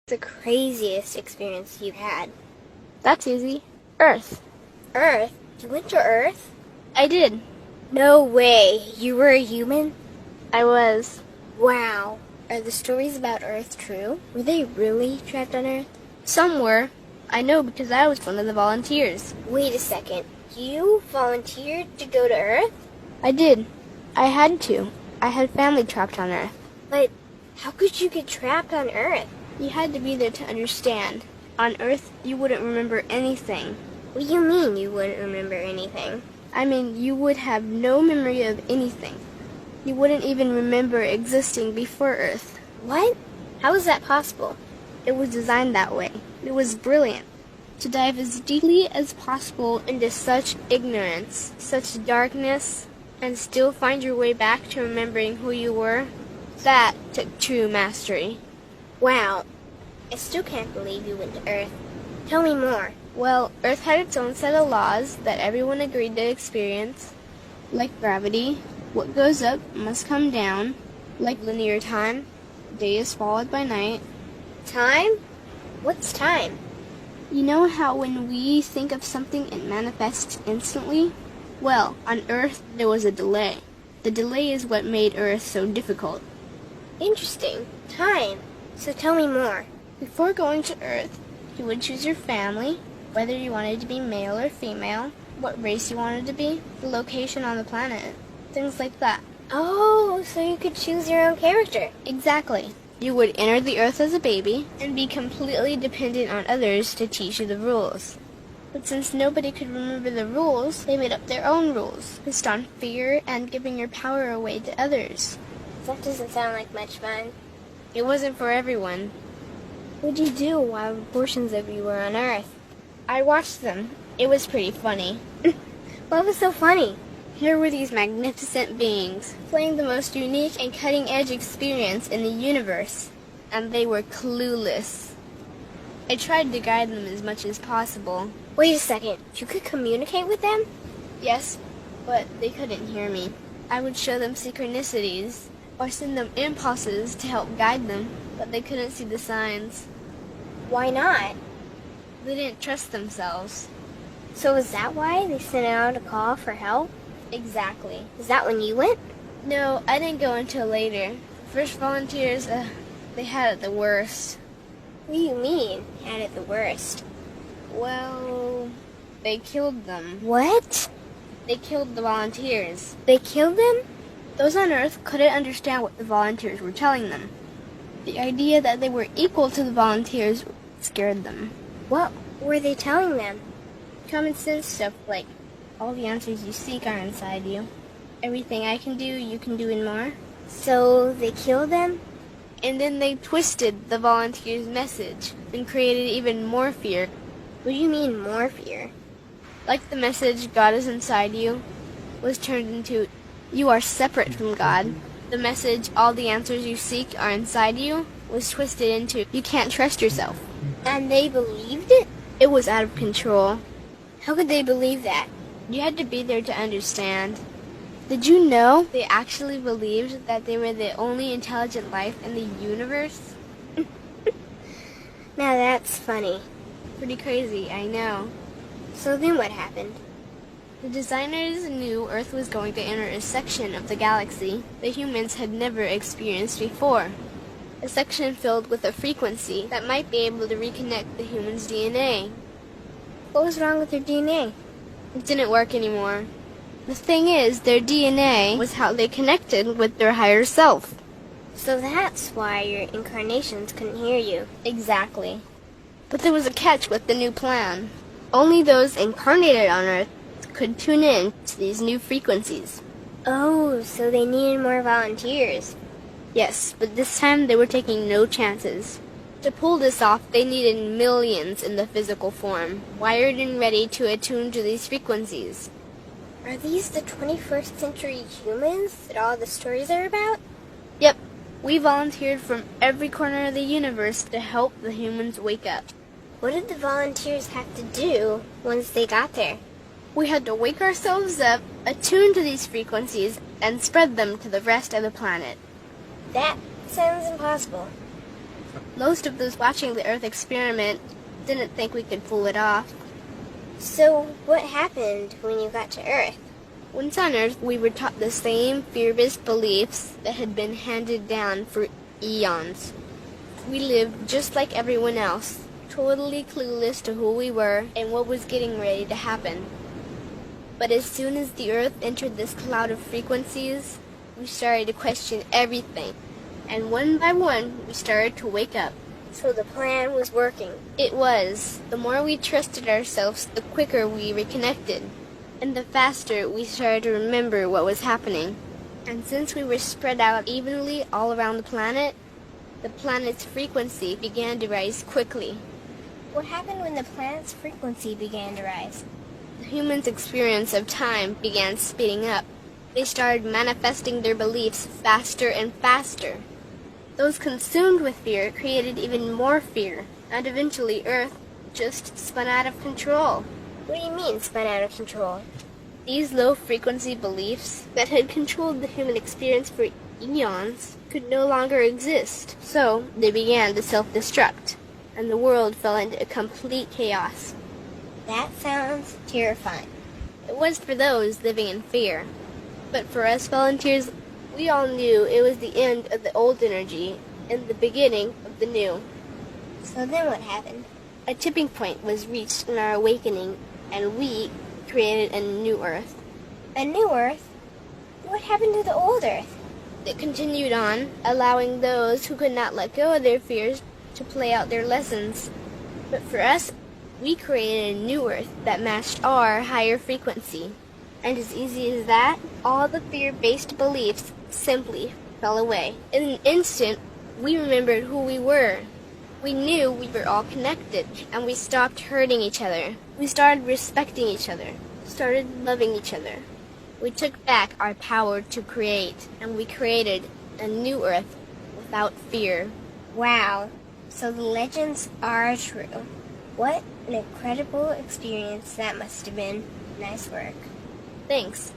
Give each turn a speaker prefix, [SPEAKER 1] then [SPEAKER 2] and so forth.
[SPEAKER 1] The craziest experience you've had?
[SPEAKER 2] That's easy. Earth.
[SPEAKER 1] Earth? You went to Earth?
[SPEAKER 2] I did.
[SPEAKER 1] No way. You were a human?
[SPEAKER 2] I was.
[SPEAKER 1] Wow. Are the stories about Earth true? Were they really trapped on Earth?
[SPEAKER 2] Some were. I know because I was one of the volunteers.
[SPEAKER 1] Wait a second. You volunteered to go to Earth?
[SPEAKER 2] I did. I had to. I had family trapped on Earth.
[SPEAKER 1] But how could you get trapped on Earth?
[SPEAKER 2] You had to be there to understand. On Earth, you wouldn't remember anything.
[SPEAKER 1] What do you mean you wouldn't remember anything?
[SPEAKER 2] I mean, you would have no memory of anything. You wouldn't even remember existing before Earth.
[SPEAKER 1] What? How is that possible?
[SPEAKER 2] It was designed that way. It was brilliant. To dive as deeply as possible into such ignorance, such darkness, and still find your way back to remembering who you were, that took true mastery.
[SPEAKER 1] Wow. I still can't believe you went to Earth. Tell me more.
[SPEAKER 2] Well, Earth had its own set of laws that everyone agreed to experience, like gravity. What goes up must come down, like linear time. Day is followed by night.
[SPEAKER 1] Time? What's time?
[SPEAKER 2] You know how when we think of something it manifests instantly? Well, on Earth there was a delay. The delay is what made Earth so difficult.
[SPEAKER 1] Interesting. Time. So tell me more.
[SPEAKER 2] Before going to Earth, you would choose your family, whether you wanted to be male or female, what race you wanted to be, the location on the planet, things like that.
[SPEAKER 1] Oh, so you could choose your own character.
[SPEAKER 2] Exactly. You would enter the Earth as a baby and be completely dependent on others to teach you the rules. But since nobody could remember the rules, they made up their own rules, based on fear and giving your power away to others.
[SPEAKER 1] That doesn't sound like much fun.
[SPEAKER 2] It wasn't for everyone.
[SPEAKER 1] What did you do while portions of you were on Earth?
[SPEAKER 2] I watched them. It was pretty funny.
[SPEAKER 1] What was so funny?
[SPEAKER 2] Here were these magnificent beings, playing the most unique and cutting-edge experience in the universe, and they were clueless. I tried to guide them as much as possible.
[SPEAKER 1] Wait a second, you could communicate with them?
[SPEAKER 2] Yes, but they couldn't hear me. I would show them synchronicities, or send them impulses to help guide them, but they couldn't see the signs.
[SPEAKER 1] Why not?
[SPEAKER 2] They didn't trust themselves.
[SPEAKER 1] So is that why they sent out a call for help?
[SPEAKER 2] Exactly.
[SPEAKER 1] Is that when you went?
[SPEAKER 2] No, I didn't go until later. First volunteers, they had it the worst.
[SPEAKER 1] What do you mean, had it the worst?
[SPEAKER 2] Well, they killed them.
[SPEAKER 1] What?
[SPEAKER 2] They killed the volunteers.
[SPEAKER 1] They killed them?
[SPEAKER 2] Those on Earth couldn't understand what the volunteers were telling them. The idea that they were equal to the volunteers scared them.
[SPEAKER 1] What were they telling them?
[SPEAKER 2] Common sense stuff like, all the answers you seek are inside you. Everything I can do, you can do and more.
[SPEAKER 1] So they killed them?
[SPEAKER 2] And then they twisted the volunteers' message and created even more fear.
[SPEAKER 1] What do you mean, more fear?
[SPEAKER 2] Like the message, God is inside you, was turned into, you are separate from God. The message, all the answers you seek are inside you, was twisted into, you can't trust yourself.
[SPEAKER 1] And they believed it?
[SPEAKER 2] It was out of control.
[SPEAKER 1] How could they believe that?
[SPEAKER 2] You had to be there to understand. Did you know they actually believed that they were the only intelligent life in the universe?
[SPEAKER 1] Now that's funny.
[SPEAKER 2] Pretty crazy, I know.
[SPEAKER 1] So then what happened?
[SPEAKER 2] The designers knew Earth was going to enter a section of the galaxy that humans had never experienced before. A section filled with a frequency that might be able to reconnect the human's DNA.
[SPEAKER 1] What was wrong with their DNA?
[SPEAKER 2] It didn't work anymore. The thing is, their DNA was how they connected with their higher self.
[SPEAKER 1] So that's why your incarnations couldn't hear you.
[SPEAKER 2] Exactly. But there was a catch with the new plan. Only those incarnated on Earth could tune in to these new frequencies.
[SPEAKER 1] Oh, so they needed more volunteers.
[SPEAKER 2] Yes, but this time they were taking no chances. To pull this off, they needed millions in the physical form, wired and ready to attune to these frequencies.
[SPEAKER 1] Are these the 21st century humans that all the stories are about?
[SPEAKER 2] Yep. We volunteered from every corner of the universe to help the humans wake up.
[SPEAKER 1] What did the volunteers have to do once they got there?
[SPEAKER 2] We had to wake ourselves up, attune to these frequencies, and spread them to the rest of the planet.
[SPEAKER 1] That sounds impossible.
[SPEAKER 2] Most of those watching the Earth experiment didn't think we could pull it off.
[SPEAKER 1] So, what happened when you got to Earth?
[SPEAKER 2] Once on Earth, we were taught the same fear-based beliefs that had been handed down for eons. We lived just like everyone else, totally clueless to who we were and what was getting ready to happen. But as soon as the Earth entered this cloud of frequencies, we started to question everything. And one by one, we started to wake up.
[SPEAKER 1] So the plan was working.
[SPEAKER 2] It was. The more we trusted ourselves, the quicker we reconnected. And the faster we started to remember what was happening. And since we were spread out evenly all around the planet's frequency began to rise quickly.
[SPEAKER 1] What happened when the planet's frequency began to rise?
[SPEAKER 2] The humans' experience of time began speeding up. They started manifesting their beliefs faster and faster. Those consumed with fear created even more fear, and eventually Earth just spun out of control.
[SPEAKER 1] What do you mean, spun out of control?
[SPEAKER 2] These low-frequency beliefs that had controlled the human experience for eons could no longer exist, so they began to self-destruct, and the world fell into a complete chaos.
[SPEAKER 1] That sounds terrifying.
[SPEAKER 2] It was for those living in fear, but for us volunteers, we all knew it was the end of the old energy and the beginning of the new.
[SPEAKER 1] So then what happened?
[SPEAKER 2] A tipping point was reached in our awakening, and we created a new Earth.
[SPEAKER 1] A new Earth? What happened to the old Earth?
[SPEAKER 2] It continued on, allowing those who could not let go of their fears to play out their lessons. But for us, we created a new Earth that matched our higher frequency. And as easy as that, all the fear-based beliefs simply fell away. In an instant, we remembered who we were. We knew we were all connected, and we stopped hurting each other. We started respecting each other, started loving each other. We took back our power to create, and we created a new Earth without fear.
[SPEAKER 1] Wow, so the legends are true. What an incredible experience that must have been. Nice work.
[SPEAKER 2] Thanks.